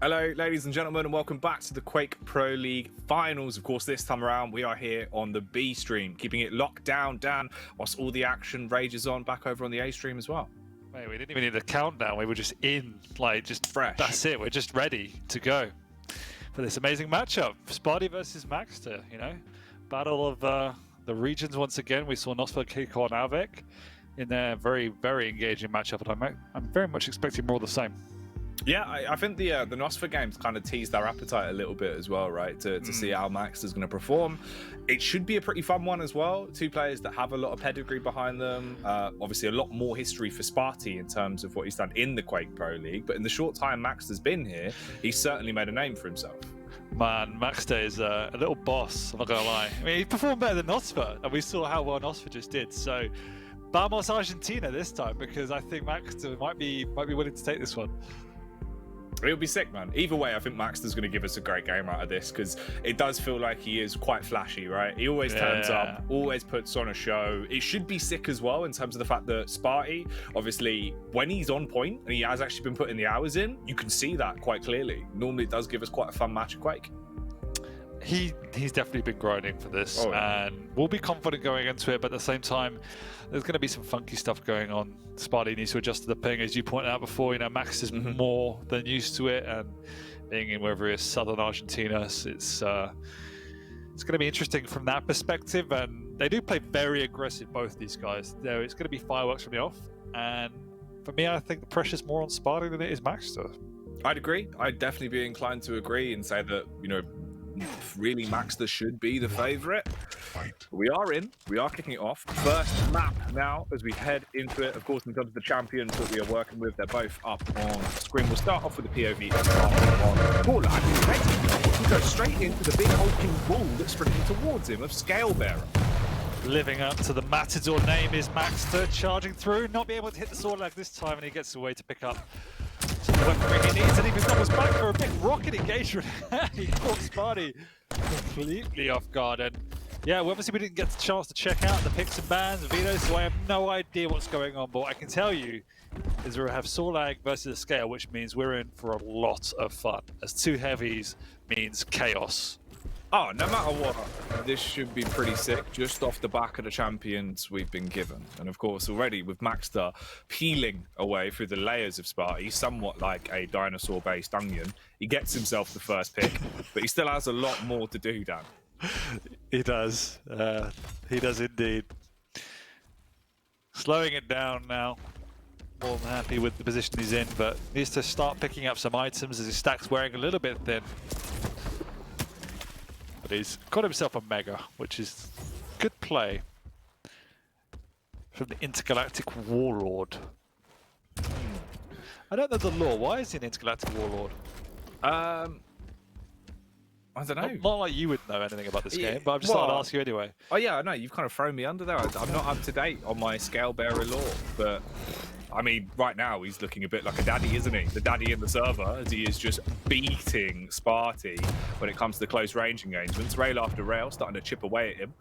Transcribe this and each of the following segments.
Hello, ladies and gentlemen, and welcome back to the Quake Pro League Finals. Of course, this time around, we are here on the B stream, keeping it locked down, Dan, whilst all the action rages on back over on the A stream as well. Mate, we didn't even need a countdown. We were just in, like, just fresh. That's it. We're just ready to go for this amazing matchup. Spart1e versus maxter, you know? Battle of the regions once again. We saw Nosfer kick on Avec in their very, very engaging matchup, and I'm very much expecting more of the same. Yeah, I think the Nosfer games kind of teased our appetite a little bit as well, right? To see how maxter's going to perform. It should be a pretty fun one as well. Two players that have a lot of pedigree behind them. Obviously, a lot more history for Spart1e in terms of what he's done in the Quake Pro League. But in the short time maxter's been here, he's certainly made a name for himself. Man, maxter is a little boss, I'm not going to lie. I mean, he performed better than Nosfer, and we saw how well Nosfer just did. So, vamos Argentina this time, because I think maxter might be willing to take this one. It'll be sick, man. Either way, I think maxter's going to give us a great game out of this because it does feel like he is quite flashy, right? He always turns up, always puts on a show. It should be sick as well in terms of the fact that Spart1e, obviously, when he's on point and he has actually been putting the hours in, you can see that quite clearly. Normally, it does give us quite a fun match of Quake. He's definitely been grinding for this, and we'll be confident going into it, but at the same time, there's going to be some funky stuff going on. Spart1e needs to adjust to the ping, as you pointed out before. You know, Max is more than used to it, and being in wherever it is, southern Argentina, it's going to be interesting from that perspective. And they do play very aggressive, both these guys. It's going to be fireworks from the off, and for me, I think the pressure's more on Spart1e than it is maxter. I'd agree. I'd definitely be inclined to agree and say that, you know, really maxter should be the favorite. We are kicking it off. First map now as we head into it. Of course, in terms of the champions that we are working with, they're both up on screen. We'll start off with the POV on Paula. He goes straight into the big hulking bull that's sprinting towards him of Scalebearer. Living up to the Matador name is maxter, charging through, not be able to hit the sword leg this time, and he gets away to pick up some weaponry he needs, and even doubles back for a big rocket engagement. He caught Spart1e completely off guard, and yeah, well, obviously we didn't get the chance to check out the picks and bans and videos, so I have no idea what's going on, but what I can tell you is we have Sorlag versus a Scale, which means we're in for a lot of fun, as two heavies means chaos. Oh, no matter what, this should be pretty sick, just off the back of the champions we've been given. And of course, already with maxter peeling away through the layers of Spart1e, somewhat like a dinosaur-based onion, he gets himself the first pick, but he still has a lot more to do, Dan. He does. He does indeed. Slowing it down now. More than happy with the position he's in, but needs to start picking up some items as his stack's wearing a little bit thin. But he's got himself a Mega, which is good play from the Intergalactic Warlord. I don't know the lore. Why is he an Intergalactic Warlord? I don't know. Not like you would know anything about this game, but I'm just thought I'd ask you anyway. Oh yeah, I know. You've kind of thrown me under there. I'm not up to date on my Scalebearer lore, but I mean, right now he's looking a bit like a daddy, isn't he? The daddy in the server, as he is just beating Spart1e when it comes to the close range engagements. Rail after rail, starting to chip away at him.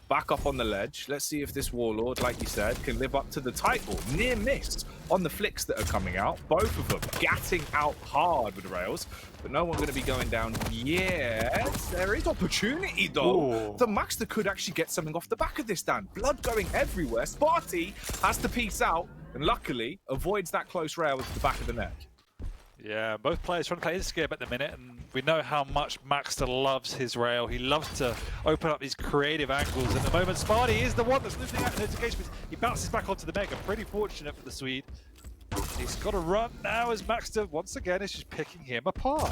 Back up on the ledge. Let's see if this Warlord, like you said, can live up to the title. Near miss on the flicks that are coming out. Both of them gatting out hard with the rails, but no one going to be going down yet. There is opportunity, though. The maxter could actually get something off the back of this, Dan. Blood going everywhere. Spart1e has to piece out, and luckily avoids that close rail with the back of the neck. Yeah, both players trying to play Inscape at the minute, and we know how much maxter loves his rail. He loves to open up these creative angles. At the moment, Spart1e is the one that's losing out in those engagements. He bounces back onto the Mega. Pretty fortunate for the Swede. He's got to run now as maxter, once again, is just picking him apart.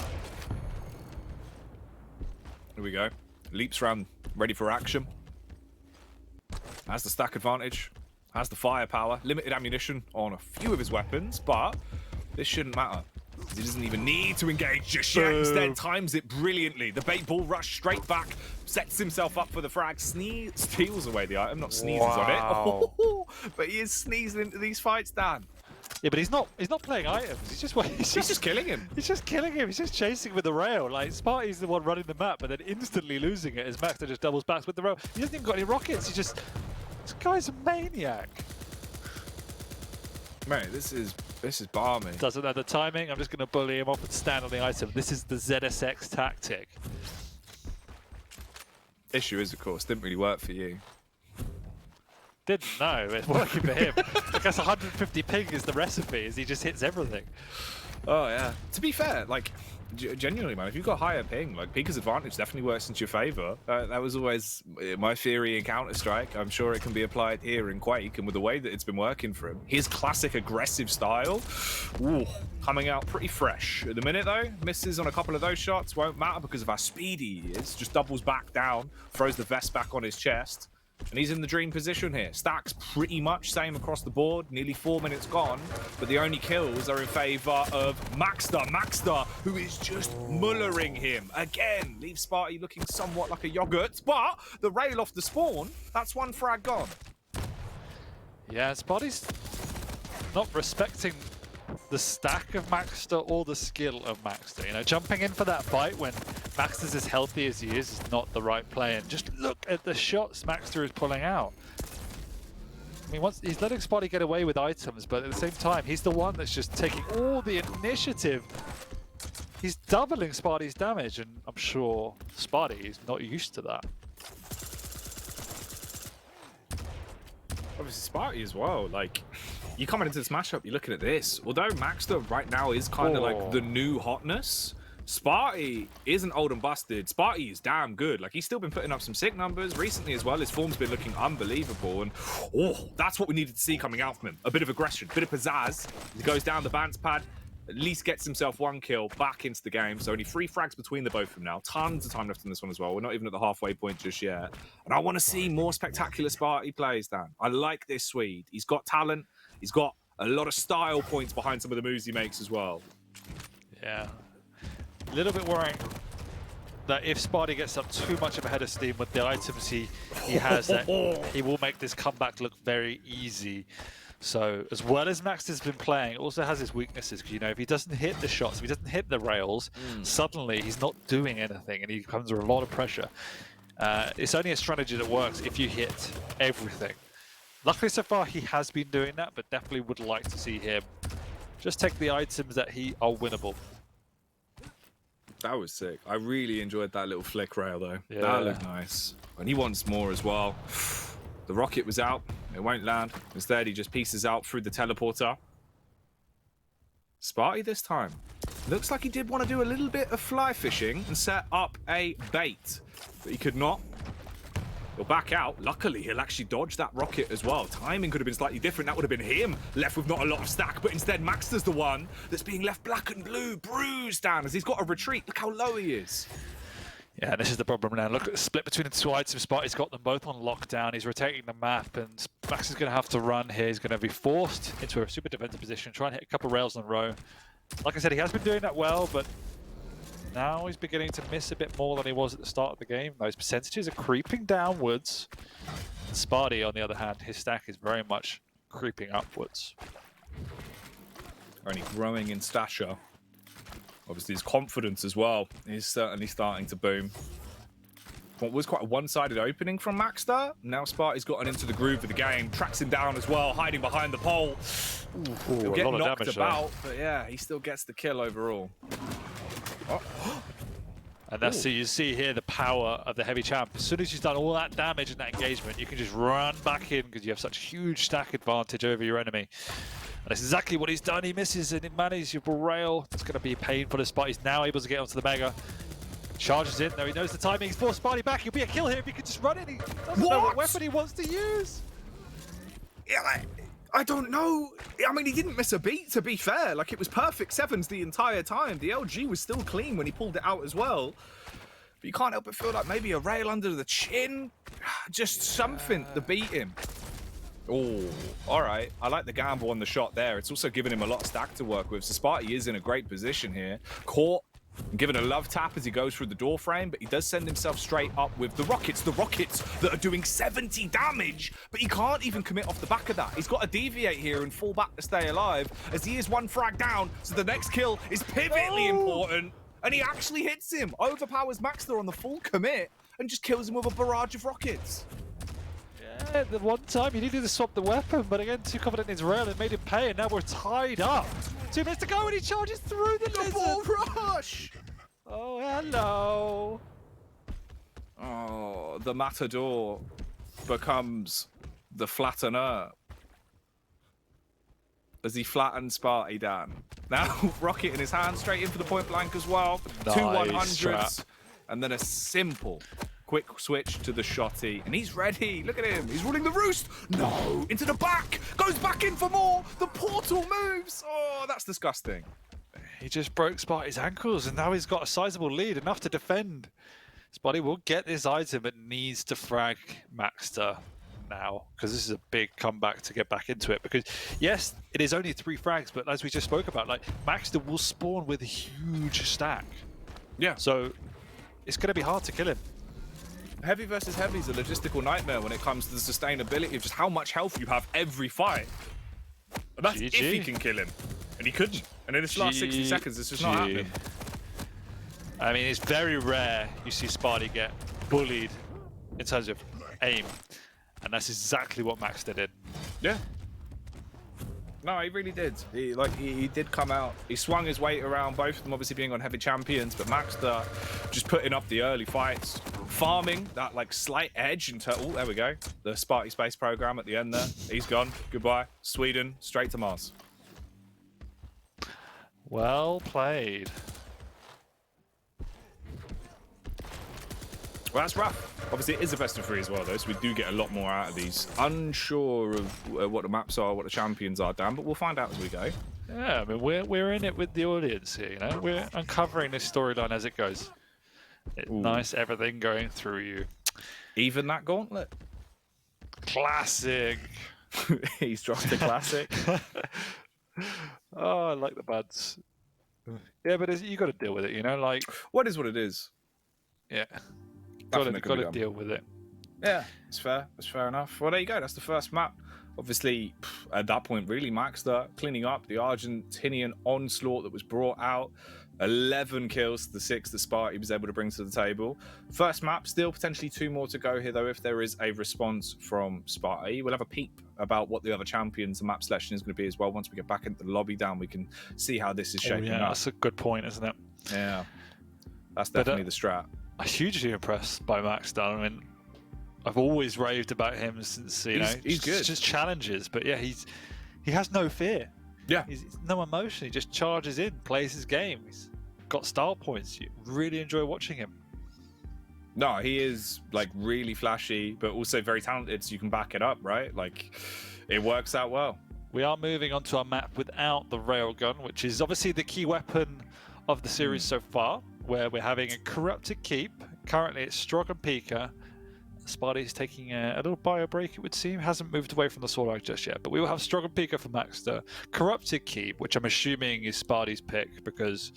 Here we go. Leaps round, ready for action. Has the stack advantage. Has the firepower. Limited ammunition on a few of his weapons, but this shouldn't matter. He doesn't even need to engage just yet. Instead, times it brilliantly. The bait ball rush straight back, sets himself up for the frag, steals away the item, not sneezes on it. Oh, but he is sneezing into these fights, Dan. Yeah, but he's not playing items. He's just killing him. He's just killing him. He's just chasing with the rail. Like, Spart1e's the one running the map, but then instantly losing it as maxter just doubles back with the rail. He hasn't even got any rockets. This guy's a maniac. Mate, this is balmy. Doesn't know the timing. I'm just going to bully him off and stand on the item. This is the ZSX tactic. Issue is, of course, didn't really work for you. Didn't know. It's working for him. I guess 150 ping is the recipe, as he just hits everything. Oh, yeah. To be fair, like, genuinely, man, if you've got higher ping, like, Pika's advantage definitely works into your favor. That was always my theory in Counter-Strike. I'm sure it can be applied here in Quake, and with the way that it's been working for him. His classic aggressive style, ooh, coming out pretty fresh. At the minute, though, misses on a couple of those shots. Won't matter because of how speedy he is. Just doubles back down, throws the vest back on his chest. And he's in the dream position here. Stacks pretty much same across the board. Nearly 4 minutes gone. But the only kills are in favor of maxter. Maxter, who is just mullering him. Again, leaves Spart1e looking somewhat like a yogurt. But the rail off the spawn, that's one frag gone. Yeah, Spart1e's not respecting the stack of maxter or the skill of maxter. You know, jumping in for that bite when maxter's as healthy as he is not the right play. And just look at the shots maxter is pulling out. I mean, he's letting Spart1e get away with items, but at the same time, he's the one that's just taking all the initiative. He's doubling Spart1e's damage, and I'm sure Spart1e is not used to that. Obviously, Spart1e as well. Like, you coming into this matchup, you're looking at this. Although maxter right now is kind of like the new hotness, Spart1e isn't old and busted. Spart1e is damn good. Like, he's still been putting up some sick numbers recently as well. His form's been looking unbelievable. And, oh, that's what we needed to see coming out from him. A bit of aggression, a bit of pizzazz. He goes down the bounce pad, at least gets himself one kill back into the game. So only 3 frags between the both of them now. Tons of time left in this one as well. We're not even at the halfway point just yet. And I want to see more spectacular Spart1e plays, Dan. I like this Swede. He's got talent. He's got a lot of style points behind some of the moves he makes as well. Yeah. A little bit worrying that if Spart1e gets up too much of a head of steam with the items he has, that he will make this comeback look very easy. So, as well as Maxter's been playing, it also has his weaknesses. You know, if he doesn't hit the shots, if he doesn't hit the rails, suddenly he's not doing anything and he comes under a lot of pressure. It's only a strategy that works if you hit everything. Luckily, so far, he has been doing that, but definitely would like to see him just take the items that are winnable. That was sick. I really enjoyed that little flick rail, though. Yeah. That looked nice. And he wants more as well. The rocket was out. It won't land. Instead, he just pieces out through the teleporter. Spart1e this time. Looks like he did want to do a little bit of fly fishing and set up a bait, but he could not. He'll back out. Luckily, he'll actually dodge that rocket as well. Timing could have been slightly different. That would have been him left with not a lot of stack, but instead maxter's the one that's being left black and blue, bruised down as he's got to retreat. Look how low he is. Yeah, this is the problem now. Look at the split between the 2 items. Spart1e's got them both on lockdown. He's rotating the map, and Max is going to have to run here. He's going to be forced into a super defensive position, try and hit a couple of rails in a row. Like I said, he has been doing that well, but now he's beginning to miss a bit more than he was at the start of the game. Those percentages are creeping downwards. Spart1e, on the other hand, his stack is very much creeping upwards. Only growing in stature. Obviously, his confidence as well is certainly starting to boom. What was quite a one-sided opening from maxter. Now Spart1e's gotten into the groove of the game. Tracks him down as well, hiding behind the pole. He'll get knocked about, but yeah, he still gets the kill overall. Oh. And that's so you see here the power of the heavy champ. As soon as you've done all that damage in that engagement, you can just run back in because you have such huge stack advantage over your enemy. And that's exactly what he's done. He misses an unmanageable rail. It's going to be painful as Spart1e's now able to get onto the Mega. Charges in, though he knows the timing. He's forced Spart1e back. He'll be a kill here if he could just run in. He doesn't know what weapon he wants to use. Yeah, I don't know. I mean, he didn't miss a beat, to be fair. Like, it was perfect sevens the entire time. The LG was still clean when he pulled it out as well. But you can't help but feel like maybe a rail under the chin. Just something to beat him. Oh, all right. I like the gamble on the shot there. It's also given him a lot of stack to work with. So Spart1e is in a great position here. Caught and given a love tap as he goes through the door frame, but he does send himself straight up with the rockets that are doing 70 damage, but he can't even commit off the back of that. He's got to deviate here and fall back to stay alive as he is 1 frag down, so the next kill is pivotally important, and he actually hits him, overpowers maxter on the full commit, and just kills him with a barrage of rockets. Yeah, Yeah, the one time he needed to swap the weapon, but again, too confident in his rail and made him pay, and now we're tied up. 2 minutes to go, and he charges through the lizard. Ball rush! Oh, hello. Oh, the Matador becomes the flattener. As he flattens Spart1e, Dan. Now, rocket in his hand, straight in for the point blank as well. Nice 2 100s. trap. And then a simple quick switch to the shotty. And he's ready. Look at him. He's running the roost. No, into the back. Goes back in for more. The portal moves. Oh, that's disgusting. He just broke Spart1e's ankles, and now he's got a sizable lead, enough to defend. Spart1e will get this item, but needs to frag maxter now, because this is a big comeback to get back into it. Because yes, it is only 3 frags, but as we just spoke about, like, maxter will spawn with a huge stack. Yeah. So it's going to be hard to kill him. Heavy versus heavy is a logistical nightmare when it comes to the sustainability of just how much health you have every fight. And that's GG. if he can kill him. And he couldn't. And in this last 60 seconds, it's just not happening. I mean, it's very rare you see Spart1e get bullied in terms of aim. And that's exactly what maxter did. Yeah. No, he really did. He did come out. He swung his weight around, both of them obviously being on heavy champions, but maxter just putting up the early fights, farming that like slight edge into. Oh, there we go. The Spart1e space program at the end there. He's gone. Goodbye. Sweden, straight to Mars. Well played. Well, that's rough. Obviously, it is a best of 3 as well, though, so we do get a lot more out of these. Unsure of what the maps are, what the champions are, Dan, but we'll find out as we go. Yeah, I mean, we're in it with the audience here, you know? We're uncovering this storyline as it goes. It's nice, everything going through you. Even that gauntlet. Classic. He's dropped a classic. Oh, I like the buds. Yeah, but you got to deal with it, you know? Like, What is what it is. yeah. Nothing Got that can be to done. deal with it. Yeah, it's fair. It's fair enough. Well, there you go. That's the first map. Obviously, at that point, really, maxter cleaning up the Argentinian onslaught that was brought out. 11 kills to the 6 that Spart1e was able to bring to the table. First map, still potentially 2 more to go here, though, if there is a response from Spart1e. We'll have a peep about what the other champions and map selection is going to be as well. Once we get back into the lobby, down, we can see how this is shaping up. That's a good point, isn't it? Yeah, that's definitely the strat. I'm hugely impressed by maxter. I mean, I've always raved about him since, you know, he's good. Just challenges, but yeah, he has no fear. Yeah. He's no emotion. He just charges in, plays his game. He's got style points. You really enjoy watching him. No, he is like really flashy, but also very talented, so you can back it up, right? Like, it works out well. We are moving on to our map without the railgun, which is obviously the key weapon of the series so far, where we're having a corrupted keep. Currently it's Strog and Pika. Spart1e is taking a little bio break, it would seem. Hasn't moved away from the sword arc just yet, but we will have Strog and Pika for maxter. Corrupted keep, which I'm assuming is Spart1e's pick, because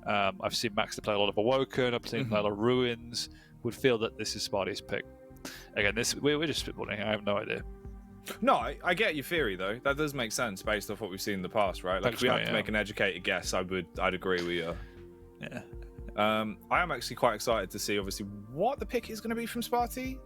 I've seen maxter play a lot of Awoken, I've seen a lot of Ruins. Would feel that this is Spart1e's pick. Again, we're just spitballing. I have no idea. No, I get your theory though. That does make sense based off what we've seen in the past, right? Like, if we have to make an educated guess, I'd agree with you. Yeah. I am actually quite excited to see, obviously, what the pick is going to be from Spart1e,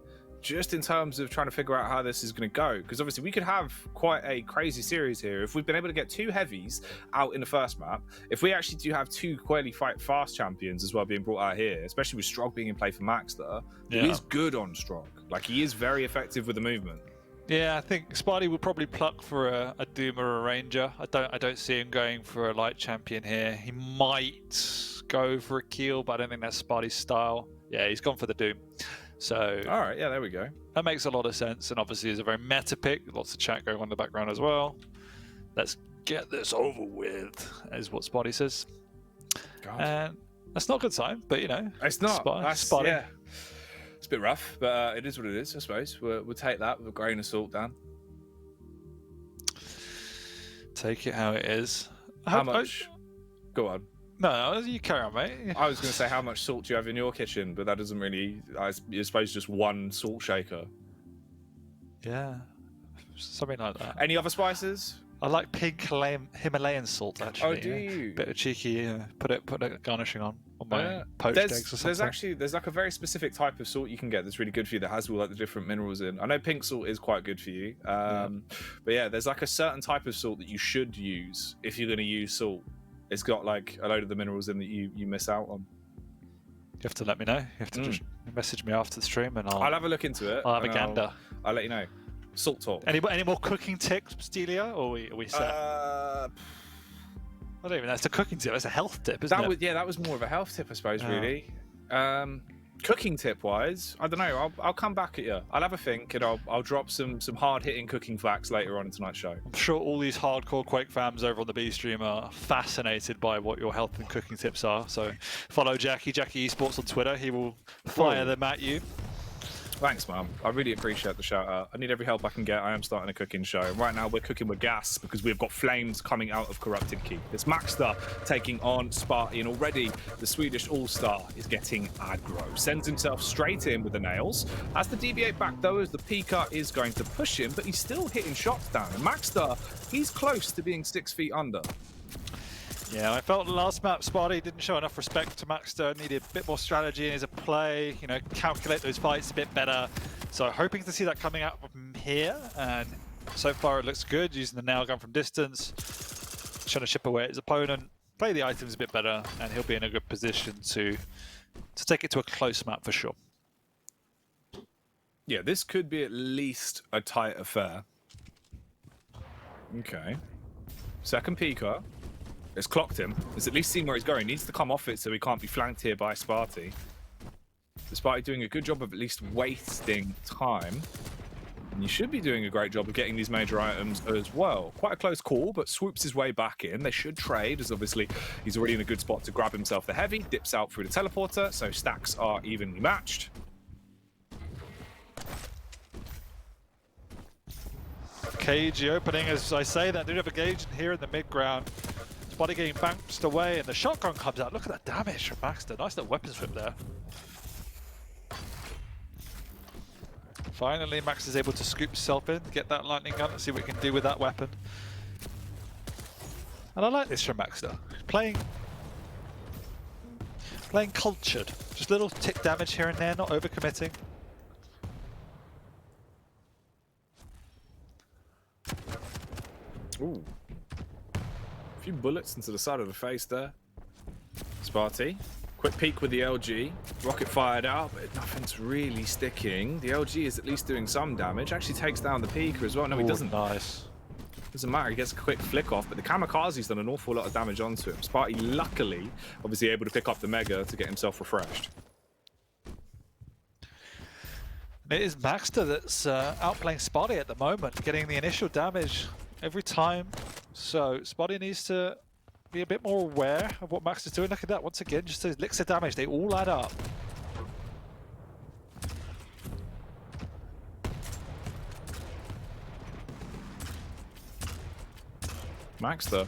just in terms of trying to figure out how this is going to go. Because obviously, we could have quite a crazy series here if we've been able to get 2 heavies out in the first map. If we actually do have 2 quality fight fast champions as well being brought out here, especially with Strog being in play for maxter, he is good on Strog. Like, he is very effective with the movement. Yeah, I think Spart1e would probably pluck for a Doom or a Ranger. I don't see him going for a light champion here. He might go for a Keel, but I don't think that's Spart1e's style. Yeah, he's gone for the Doom. So all right, yeah, there we go. That makes a lot of sense, and obviously is a very meta pick. Lots of chat going on in the background as well. Let's get this over with, is what Spart1e says. God. And that's not a good sign, but you know, it's not. Spart1e. Yeah. It's a bit rough, but it is what it is, I suppose. We'll take that with a grain of salt, Dan. Take it how it is. How much? Go on. No, you carry on, mate. I was going to say, how much salt do you have in your kitchen? But that doesn't really... I suppose just 1 salt shaker. Yeah. Something like that. Any other spices? I like pink Himalayan salt actually. Oh, do you? Bit of cheeky. Put it garnishing on my poached eggs or something. There's like a very specific type of salt you can get that's really good for you that has all like the different minerals in. I know pink salt is quite good for you, but yeah, there's like a certain type of salt that you should use if you're going to use salt. It's got like a load of the minerals in that you miss out on. You have to let me know. You have to just message me after the stream, and I'll have a look into it. I'll have a gander. I'll let you know. Salt talk. Any more cooking tips, Delia, or are we set? I don't even know. It's a cooking tip. It's a health tip, isn't it? That was more of a health tip, I suppose, really. Cooking tip wise, I don't know. I'll come back at you. I'll have a think, and I'll drop some hard hitting cooking facts later on in tonight's show. I'm sure all these hardcore Quake fans over on the B stream are fascinated by what your health and cooking tips are. So follow Jackie Esports on Twitter. He will fire them at you. Thanks, Mum. I really appreciate the shout out. I need every help I can get. I am starting a cooking show. Right now, we're cooking with gas because we've got flames coming out of Corrupted Keep. It's maxter taking on Spart1e, and already the Swedish all-star is getting aggro. Sends himself straight in with the nails. As the deviate back, though, as the Pika is going to push him, but he's still hitting shots down. And maxter, he's close to being 6 feet under. Yeah, I felt the last map Spart1e didn't show enough respect to maxter. Needed a bit more strategy in his play, you know, calculate those fights a bit better. So hoping to see that coming out from here, and so far it looks good, using the nail gun from distance, trying to chip away at his opponent, play the items a bit better, and he'll be in a good position to take it to a close map for sure. Yeah, this could be at least a tight affair. Okay. Second Pika. It's clocked him. It's at least seen where he's going. He needs to come off it so he can't be flanked here by Spart1e. Spart1e doing a good job of at least wasting time. And you should be doing a great job of getting these major items as well. Quite a close call, but swoops his way back in. They should trade, as obviously he's already in a good spot to grab himself the heavy. Dips out through the teleporter, so stacks are evenly matched. Cagey opening, as I say, that do have a gauge here in the mid ground. Spart1e getting bounced away, and the shotgun comes out. Look at that damage from maxter. Nice little weapon swip there. Finally, Max is able to scoop himself in, get that lightning gun, and see what he can do with that weapon. And I like this from maxter. Playing cultured. Just little tick damage here and there, not overcommitting. Ooh. A few bullets into the side of the face there. Spart1e. Quick peek with the LG. Rocket fired out, but nothing's really sticking. The LG is at least doing some damage. Actually takes down the Pika as well. No, he doesn't. Nice. Doesn't matter. He gets a quick flick off, but the Kamikaze's done an awful lot of damage onto him. Spart1e, luckily, obviously able to pick up the Mega to get himself refreshed. It is maxter that's outplaying Spart1e at the moment, getting the initial damage every time. So Spart1e needs to be a bit more aware of what Max is doing. Look at that, once again, just those licks of damage, they all add up. Maxter,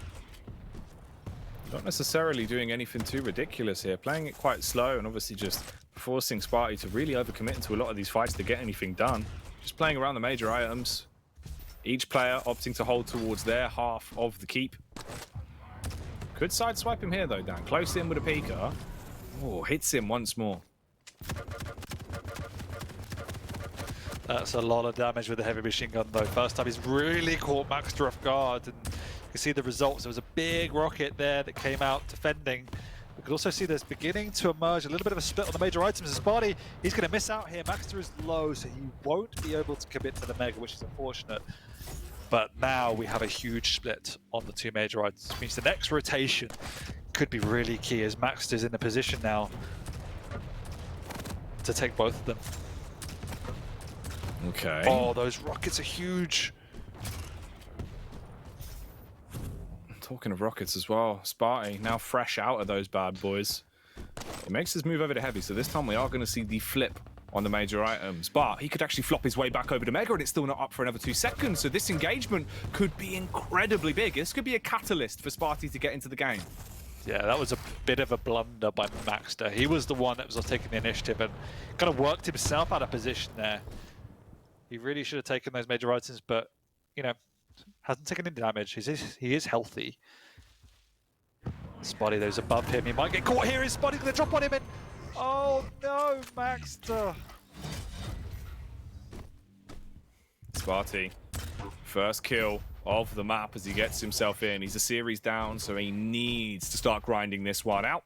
not necessarily doing anything too ridiculous here, playing it quite slow and obviously just forcing Spart1e to really overcommit into a lot of these fights to get anything done. Just playing around the major items. Each player opting to hold towards their half of the keep. Could sideswipe him here though, Dan. Close in with a Pika. Oh, hits him once more. That's a lot of damage with the heavy machine gun though. First time he's really caught maxter off guard, and you can see the results. There was a big rocket there that came out defending. We could also see there's beginning to emerge a little bit of a split on the major items. As Spart1e, he's going to miss out here. Maxter is low, so he won't be able to commit to the Mega, which is unfortunate. But now we have a huge split on the two major items. Which means the next rotation could be really key, as Maxter's in the position now to take both of them. Okay. Oh, those rockets are huge. Talking of rockets as well, Spart1e now fresh out of those bad boys. He makes his move over to heavy, so this time we are going to see the flip on the major items, but he could actually flop his way back over to Mega, and it's still not up for another 2 seconds, so this engagement could be incredibly big. This could be a catalyst for Spart1e to get into the game. Yeah, that was a bit of a blunder by maxter. He was the one that was taking the initiative and kind of worked himself out of position there. He really should have taken those major items, but, you know, Hasn't taken any damage. He is healthy. Spart1e, those above him. He might get caught here. Is Spart1e going to drop on him? And oh no, maxter. Spart1e, first kill of the map as he gets himself in. He's a series down, so he needs to start grinding this one out.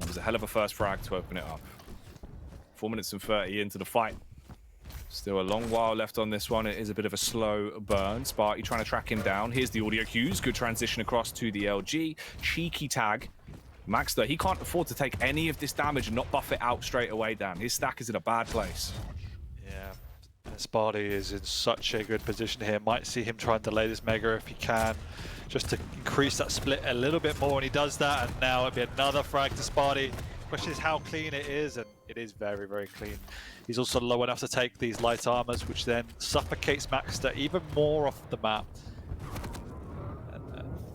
That was a hell of a first frag to open it up. 4 minutes and 30 into the fight. Still a long while left on this one. It is a bit of a slow burn. Spart1e trying to track him down. Here's the audio cues. Good transition across to the LG. Cheeky tag. maxter, he can't afford to take any of this damage and not buff it out straight away, Dan. His stack is in a bad place. Yeah, Spart1e is in such a good position here. Might see him try and delay this Mega if he can, just to increase that split a little bit more, and he does that, and now it'll be another frag to Spart1e. Question is how clean it is, and it is very, very clean. He's also low enough to take these light armors, which then suffocates maxter even more off the map.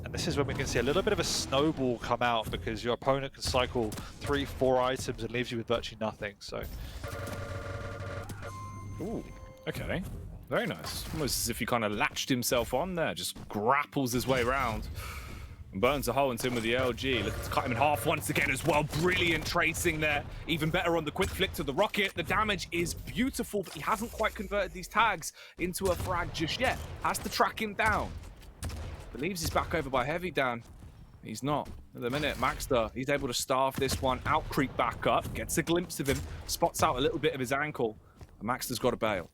And this is when we can see a little bit of a snowball come out, because your opponent can cycle 3-4 items and leaves you with virtually nothing. So, ooh, okay, very nice. Almost as if he kind of latched himself on there, just grapples his way around. And burns a hole into him with the LG. Looking to cut him in half once again as well. Brilliant tracing there. Even better on the quick flick to the rocket. The damage is beautiful, but he hasn't quite converted these tags into a frag just yet. Has to track him down. Believes he's back over by heavy, Dan. He's not. At the minute, maxter, he's able to starve this one out, creep back up, gets a glimpse of him, spots out a little bit of his ankle, and maxter's got to bail.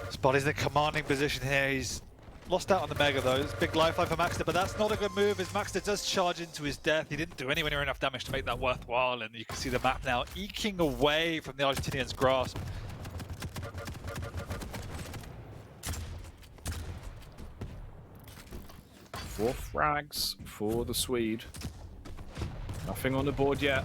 Spart1e's in a commanding position here. He's lost out on the Mega though. It's a big lifeline for maxter, but that's not a good move as maxter does charge into his death. He didn't do anywhere near enough damage to make that worthwhile, and you can see the map now eking away from the Argentinian's grasp. Four frags for the Swede. Nothing on the board yet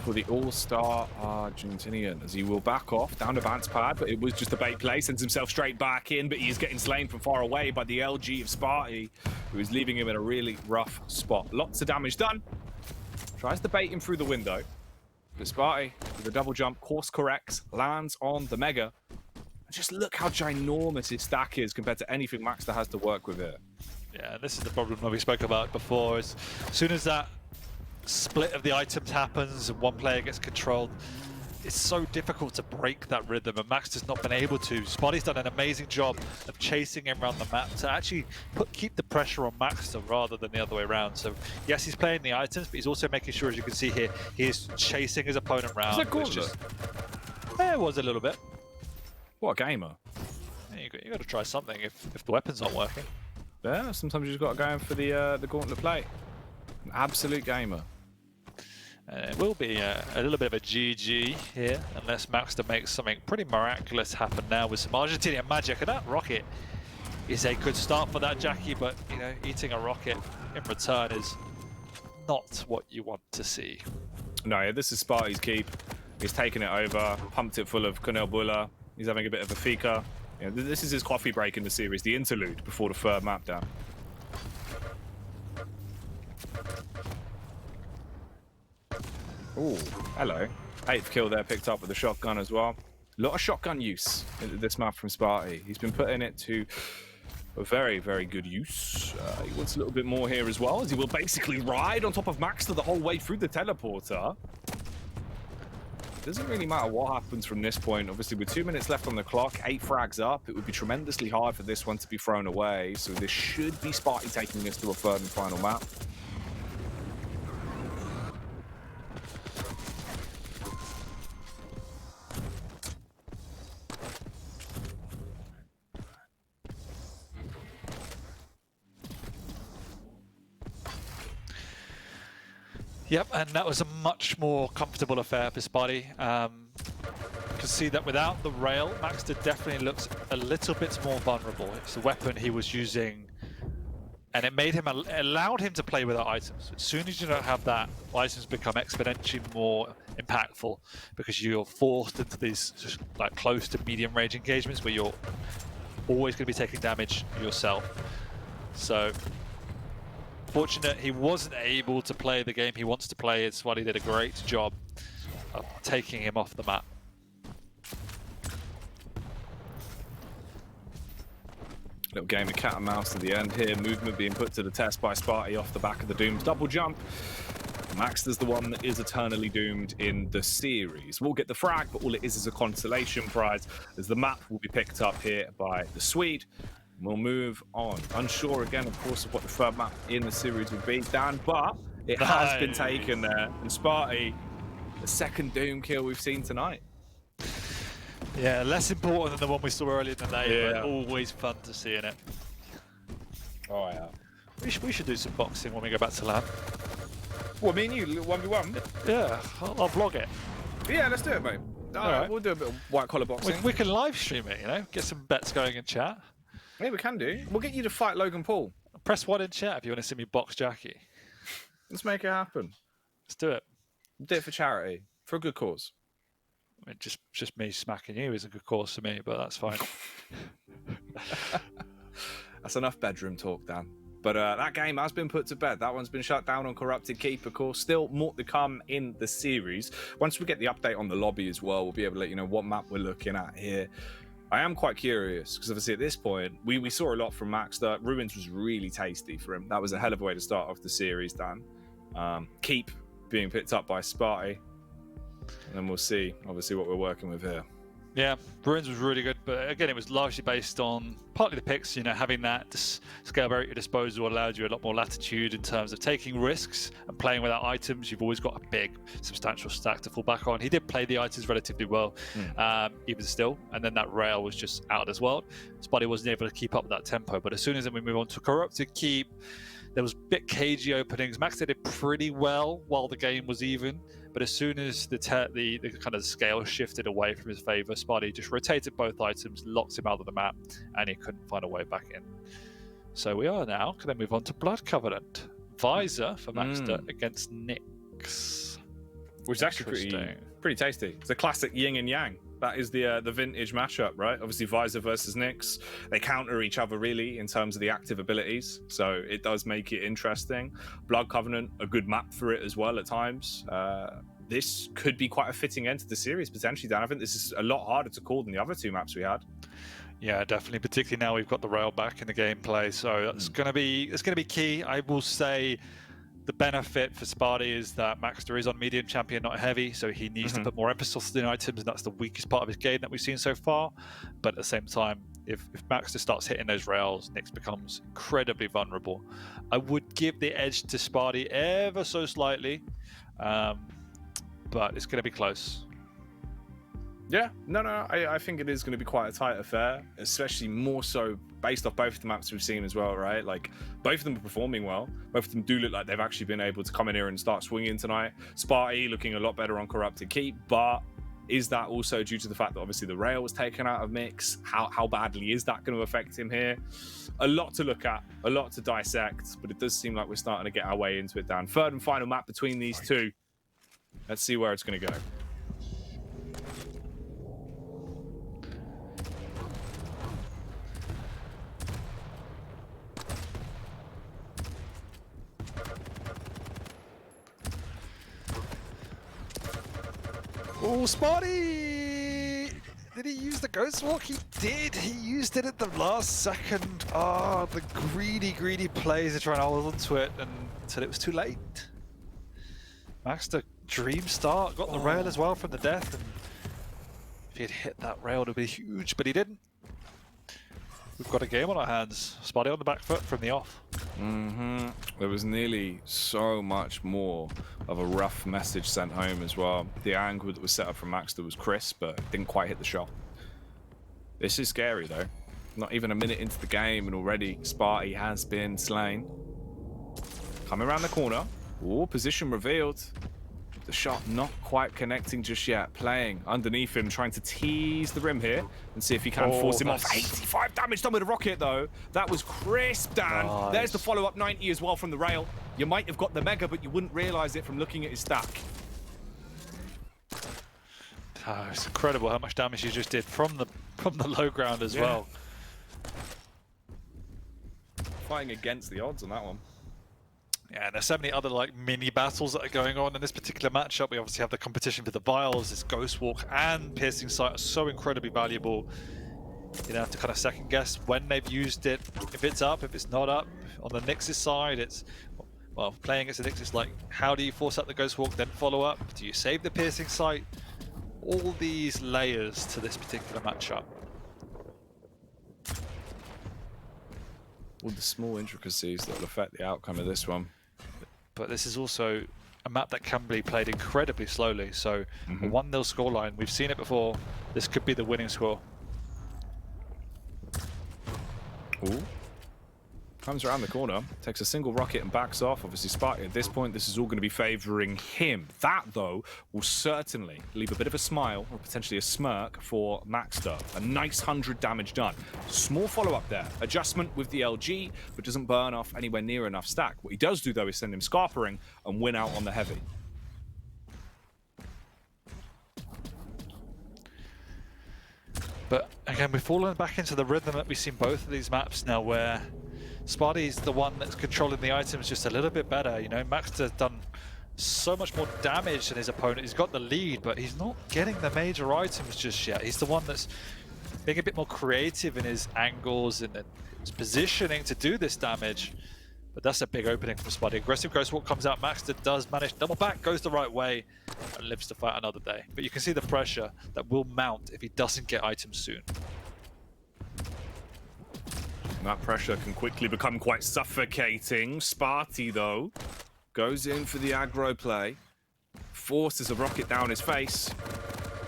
for the all-star Argentinian, as he will back off down the bounce pad, but it was just a bait play, sends himself straight back in, but he's getting slain from far away by the LG of Spart1e, who is leaving him in a really rough spot. Lots of damage done. Tries to bait him through the window, but Spart1e, with a double jump, course corrects, lands on the Mega. Just look how ginormous his stack is compared to anything maxter has to work with here. Yeah, this is the problem that we spoke about before. As soon as that split of the items happens and one player gets controlled, it's so difficult to break that rhythm, and maxter's not been able to. Spart1e's done an amazing job of chasing him around the map to actually keep the pressure on maxter rather than the other way around. So yes, he's playing the items, but he's also making sure, as you can see here, he is chasing his opponent around. Is that cool? Yeah, it was a little bit. What a gamer. Yeah, you got to try something if the weapons aren't working. Yeah, sometimes you just got to go in for the gauntlet play. An absolute gamer. It will be a little bit of a GG here, unless maxter makes something pretty miraculous happen now with some Argentinian magic. And that rocket is a good start for that Jackie, but you know, eating a rocket in return is not what you want to see. No, yeah, this is Spart1e's keep. He's taken it over, pumped it full of Canelbula. He's having a bit of a fika. You know, this is his coffee break in the series, the interlude before the third map down. Ooh, hello. 8th kill there, picked up with the shotgun as well. A lot of shotgun use in this map from Spart1e. He's been putting it to a very, very good use. He wants a little bit more here as well, as he will basically ride on top of maxter the whole way through the teleporter. Doesn't really matter what happens from this point. Obviously, with 2 minutes left on the clock, 8 frags up, it would be tremendously hard for this one to be thrown away. So this should be Spart1e taking this to a third and final map. Yep, and that was a much more comfortable affair for Spart1e. You can see that without the rail, maxter definitely looks a little bit more vulnerable. It's the weapon he was using, and it made him allowed him to play without items. As soon as you don't have that, items become exponentially more impactful, because you're forced into these just like close to medium range engagements where you're always going to be taking damage yourself. So unfortunate he wasn't able to play the game he wants to play. Spart1e did a great job of taking him off the map. Little game of cat and mouse to the end here. Movement being put to the test by Spart1e off the back of the Doom's double jump. maxter's the one that is eternally doomed in the series. We'll get the frag, but all it is a consolation prize, as the map will be picked up here by the Swede. We'll move on. Unsure again, of course, of what the third map in the series would be, Dan, but it has been taken there. And Spart1e, the second Doom kill we've seen tonight. Yeah, less important than the one we saw earlier in the day, but always fun to see in it. Oh, yeah. We should do some boxing when we go back to LAN. What, me and you, 1v1? Yeah, I'll vlog it. Yeah, let's do it, mate. Right. We'll do a bit of white-collar boxing. We can live stream it, you know? Get some bets going in chat. Yeah, we can do. We'll get you to fight Logan Paul. Press 1 in chat if you want to see me box Jackie. Let's make it happen. Let's do it. Do it for charity, for a good cause. I mean, just me smacking you is a good cause for me, but that's fine. That's enough bedroom talk, Dan. But that game has been put to bed. That one's been shut down on Corrupted Keep, of course. Still more to come in the series. Once we get the update on the lobby as well, we'll be able to let you know what map we're looking at here. I am quite curious, because obviously at this point, we saw a lot from maxter. Ruins was really tasty for him. That was a hell of a way to start off the series, Dan. Keep being picked up by Spart1e. And then we'll see, obviously, what we're working with here. Yeah, Ruins was really good, but again, it was largely based on partly the picks. You know, having that scale barrier at your disposal allowed you a lot more latitude in terms of taking risks and playing without items. You've always got a big, substantial stack to fall back on. He did play the items relatively well, even still, and then that rail was just out as well. Spart1e wasn't able to keep up with that tempo, but as soon as we move on to Corrupted Keep, there was a bit cagey openings. maxter did pretty well while the game was even, but as soon as the kind of scale shifted away from his favor, Spart1e just rotated both items, locked him out of the map, and he couldn't find a way back in. So we are now going to move on to Blood Covenant. Visor for maxter against Nyx. Which is actually pretty tasty. It's a classic yin and yang. That is the vintage mashup, right? Obviously, Visor versus Nyx. They counter each other, really, in terms of the active abilities. So it does make it interesting. Blood Covenant, a good map for it as well at times. This could be quite a fitting end to the series, potentially, Dan. I think this is a lot harder to call than the other two maps we had. Yeah, definitely. Particularly now we've got the rail back in the gameplay. So that's going to be key. I will say the benefit for Spart1e is that maxter is on medium champion, not heavy, so he needs to put more emphasis in items, and that's the weakest part of his game that we've seen so far. But at the same time, if maxter starts hitting those rails, Nyx becomes incredibly vulnerable. I would give the edge to Spart1e ever so slightly, but it's going to be close. Yeah, no, I think it is going to be quite a tight affair, especially more so based off both of the maps we've seen as well, right? Like, both of them are performing well. Both of them do look like they've actually been able to come in here and start swinging tonight. Spart1e looking a lot better on Corrupted Keep, but is that also due to the fact that obviously the rail was taken out of Nyx? How badly is that going to affect him here? A lot to look at, a lot to dissect, but it does seem like we're starting to get our way into it, Dan. Third and final map between these two. Let's see where it's going to go. Oh, Spart1e! Did he use the Ghost Walk? He did! He used it at the last second. Oh, the greedy plays are trying to hold on to it until it was too late. maxter, dream start, got the rail as well from the death, and if he had hit that rail, it would be huge, but he didn't. We've got a game on our hands. Spart1e on the back foot from the off. There was nearly so much more of a rough message sent home as well. The angle that was set up from maxter was crisp, but didn't quite hit the shot. This is scary, though. Not even a minute into the game, and already Spart1e has been slain. Coming around the corner. Oh, position revealed. The shot not quite connecting just yet. Playing underneath him, trying to tease the rim here and see if he can force him off. 85 damage done with a rocket, though. That was crisp, Dan. Nice. There's the follow-up 90 as well from the rail. You might have got the mega, but you wouldn't realize it from looking at his stack. Oh, it's incredible how much damage he just did from the low ground as well. Fighting against the odds on that one. Yeah, and there's so many other like mini battles that are going on in this particular matchup. We obviously have the competition for the vials. This Ghost Walk and Piercing Sight are so incredibly valuable. You don't have to kind of second guess when they've used it. If it's up, if it's not up. On the Nyx's side, it's, well, playing against the Nyx, it's like, how do you force out the Ghost Walk, then follow up? Do you save the Piercing Sight? All these layers to this particular matchup. All the small intricacies that will affect the outcome of this one. But this is also a map that can be played incredibly slowly. So a 1-0 scoreline, we've seen it before. This could be the winning score. Ooh. Comes around the corner, takes a single rocket and backs off. Obviously, Spart1e at this point, this is all going to be favouring him. That, though, will certainly leave a bit of a smile or potentially a smirk for maxter. A nice 100 damage done. Small follow-up there. Adjustment with the LG, but doesn't burn off anywhere near enough stack. What he does do, though, is send him scarpering and win out on the heavy. But again, we've fallen back into the rhythm that we've seen both of these maps now, where Spart1e is the one that's controlling the items just a little bit better. You know, maxter's done so much more damage than his opponent. He's got the lead, but he's not getting the major items just yet. He's the one that's being a bit more creative in his angles and his positioning to do this damage. But that's a big opening from Spart1e. Aggressive Ghost Walk comes out. maxter does manage double back, goes the right way, and lives to fight another day. But you can see the pressure that will mount if he doesn't get items soon. That pressure can quickly become quite suffocating. Spart1e, though, goes in for the aggro play, forces a rocket down his face,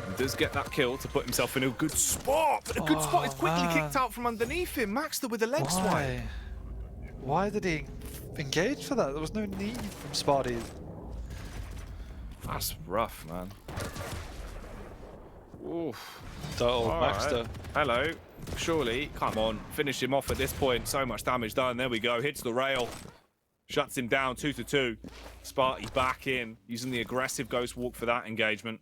and does get that kill to put himself in a good spot. But a good spot is quickly kicked out from underneath him. maxter with a leg swipe. Why did he engage for that? There was no need from Spart1e. That's rough, man. Oof. maxter. Right. Hello. Surely, come on, finish him off at this point. So much damage done. There we go. Hits the rail. Shuts him down 2-2. Spart1e back in, using the aggressive Ghost Walk for that engagement.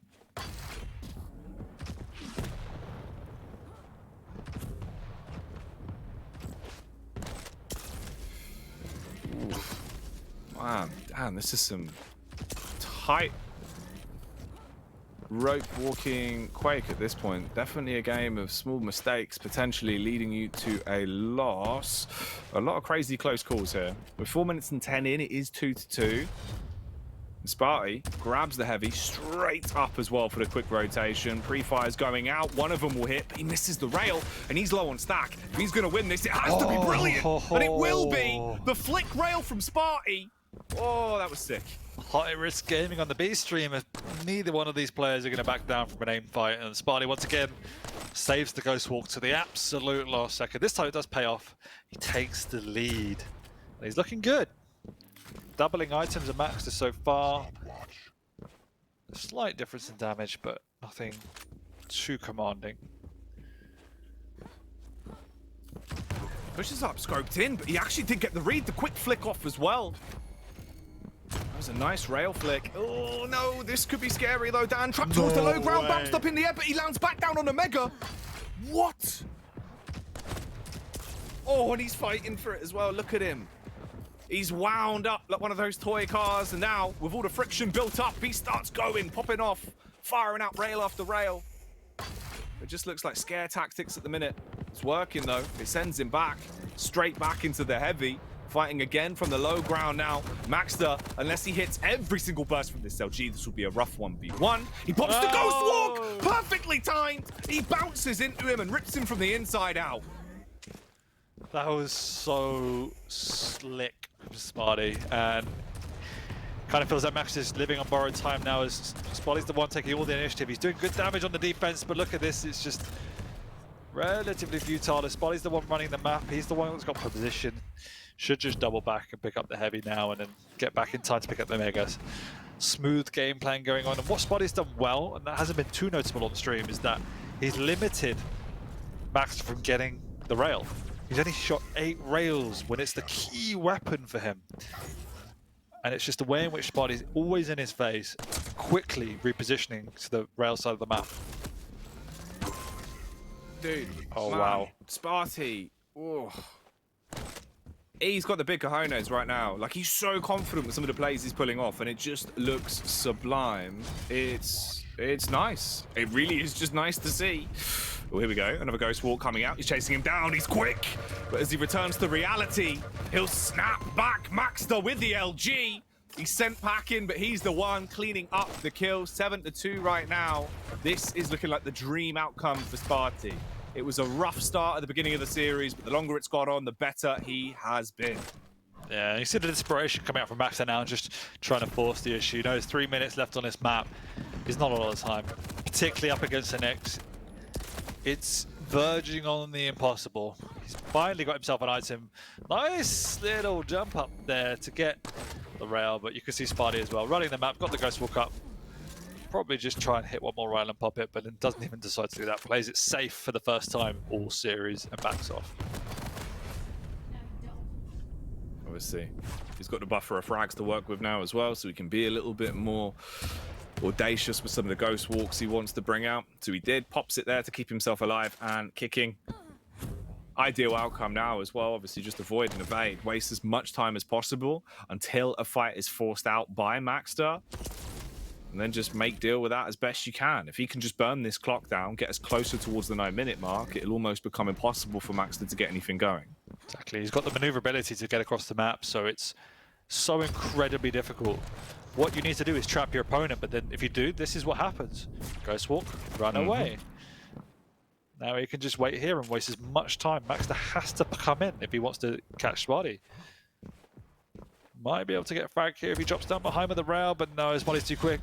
Oof. Man, damn, this is some tight rope walking Quake at this point. Definitely a game of small mistakes potentially leading you to a loss. A lot of crazy close calls here. With 4 minutes and 10 in, it is 2-2. Spart1e grabs the heavy straight up as well for the quick rotation. Pre-fires going out. One of them will hit, but he misses the rail, and he's low on stack. If he's going to win this, it has to be brilliant, and it will be. The flick rail from Spart1e. Oh, that was sick. High risk gaming on the B stream. Neither one of these players are going to back down from an aim fight, and Spart1e once again saves the Ghost Walk to the absolute last second. This time it does pay off. He takes the lead, and he's looking good. Doubling items and maxter so far. A slight difference in damage, but nothing too commanding. Pushes up, scoped in, but he actually did get the read. The quick flick off as well. That was a nice rail flick. Oh no, this could be scary though, Dan. Trapped towards the low ground, bounced up in the air, but he lands back down on a mega. What? Oh, and he's fighting for it as well. Look at him. He's wound up like one of those toy cars, and now, with all the friction built up, he starts going, popping off, firing out rail after rail. It just looks like scare tactics at the minute. It's working though. It sends him back, straight back into the heavy. Fighting again from the low ground now. maxter, unless he hits every single burst from this LG, this will be a rough 1v1. He pops the Ghost Walk! Perfectly timed! He bounces into him and rips him from the inside out. That was so slick from Spart1e, and kind of feels like Max is living on borrowed time now as Spart1e's the one taking all the initiative. He's doing good damage on the defense, but look at this, it's just relatively futile. Spart1e's the one running the map, he's the one that's got position. Should just double back and pick up the heavy now and then get back in time to pick up the megas. Smooth game plan going on, and what Spart1e's done well, and that hasn't been too noticeable on the stream, is that he's limited Max from getting the rail. He's only shot 8 rails when it's the key weapon for him. And it's just the way in which Spart1e's always in his face, quickly repositioning to the rail side of the map. Dude, oh man. Wow. Spart1e, oh. He's got the big cojones right now. Like, he's so confident with some of the plays he's pulling off, and it just looks sublime. It's nice. It really is just nice to see. Oh, here we go. Another Ghost Walk coming out. He's chasing him down. He's quick. But as he returns to reality, he'll snap back. maxter with the LG. He's sent packing, but he's the one cleaning up the kill. 7-2 right now. This is looking like the dream outcome for Spart1e. It was a rough start at the beginning of the series, but the longer it's gone on, the better he has been. Yeah, you see the desperation coming out from maxter now and just trying to force the issue. You know, there's 3 minutes left on this map. It's not a lot of time, particularly up against the Nyx. It's verging on the impossible. He's finally got himself an item. Nice little jump up there to get the rail, but you can see Spart1e as well. Running the map, got the Ghost Walk up. Probably just try and hit one more rail and pop it, but then doesn't even decide to do that. Plays it safe for the first time all series and backs off. Obviously, he's got the buffer of frags to work with now as well, so he can be a little bit more audacious with some of the Ghost Walks he wants to bring out. So he did, pops it there to keep himself alive and kicking. Ideal outcome now as well, obviously just avoid and evade. Waste as much time as possible until a fight is forced out by maxter. And then just make deal with that as best you can. If he can just burn this clock down, get us closer towards the 9-minute mark, it'll almost become impossible for maxter to get anything going. Exactly, he's got the maneuverability to get across the map, so it's so incredibly difficult. What you need to do is trap your opponent, but then if you do, this is what happens. Ghost Walk, run away. Now he can just wait here and waste as much time. maxter has to come in if he wants to catch Spart1e. Might be able to get a frag here if he drops down behind with the rail, but no, his body's too quick.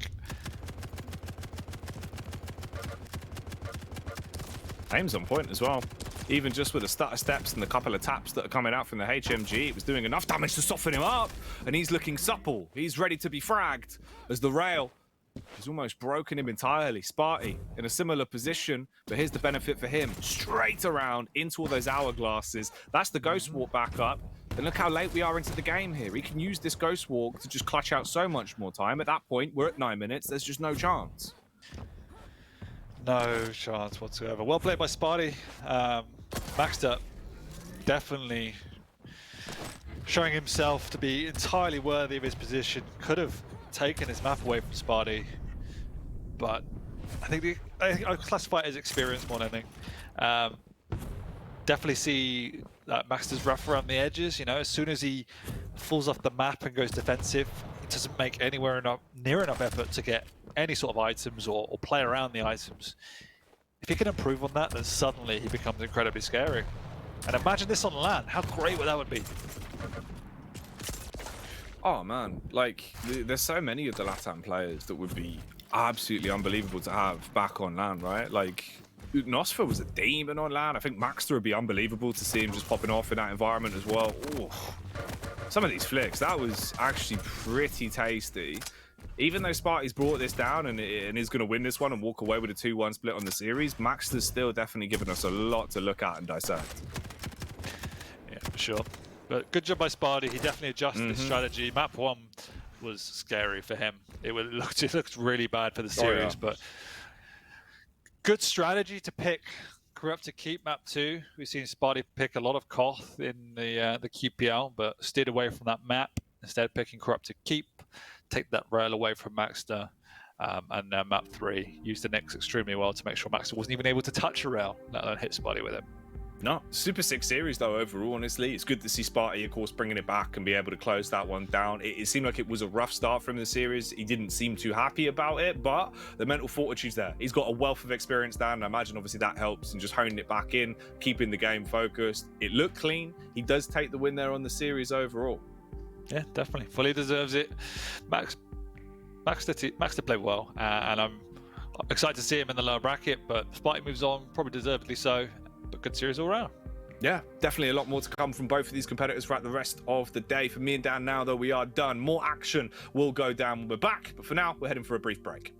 Aim's on point as well. Even just with the stutter steps and the couple of taps that are coming out from the HMG, it was doing enough damage to soften him up. And he's looking supple. He's ready to be fragged as the rail has almost broken him entirely. Spart1e in a similar position, but here's the benefit for him. Straight around into all those hourglasses. That's the Ghost Walk back up. And look how late we are into the game here. He can use this Ghost Walk to just clutch out so much more time. At that point, we're at 9 minutes. There's just no chance. No chance whatsoever. Well played by Spart1e. maxter definitely showing himself to be entirely worthy of his position. Could have taken his map away from Spart1e, but I think I classify it as experience more than anything. Definitely see that maxter's rough around the edges. You know, as soon as he falls off the map and goes defensive, he doesn't make anywhere near enough effort to get any sort of items or play around the items. If he can improve on that, then suddenly he becomes incredibly scary. And imagine this on LAN, how great that would be. Oh man, like there's so many of the LATAM players that would be absolutely unbelievable to have back on LAN, right? Like Nosfer was a demon on LAN. I think maxter would be unbelievable to see him just popping off in that environment as well. Ooh. Some of these flicks, that was actually pretty tasty. Even though Spart1e's brought this down and is going to win this one and walk away with a 2-1 split on the series, maxter's still definitely giving us a lot to look at and dissect. Yeah, for sure. But good job by Spart1e. He definitely adjusted his strategy. Map 1 was scary for him. It looked really bad for the series, but good strategy to pick Corrupt to keep map 2. We've seen Spart1e pick a lot of Koth in the QPL, but steered away from that map. Instead, picking Corrupt to keep, take that rail away from maxter, and now map 3 used the Nyx extremely well to make sure maxter wasn't even able to touch a rail, let alone hit Spart1e with it. No, super sick series though overall, honestly. It's good to see Spart1e, of course, bringing it back and be able to close that one down. It seemed like it was a rough start from the series. He didn't seem too happy about it, but the mental fortitude's there. He's got a wealth of experience down, and I imagine obviously that helps, and just honing it back in, keeping the game focused. It looked clean. He does take the win there on the series overall. Yeah, definitely. Fully deserves it. Maxter played well, and I'm excited to see him in the lower bracket, but Spart1e moves on, probably deservedly so. But good series all around. Yeah, definitely a lot more to come from both of these competitors throughout the rest of the day. For me and Dan now, though, we are done. More action will go down when we're back. But for now, we're heading for a brief break.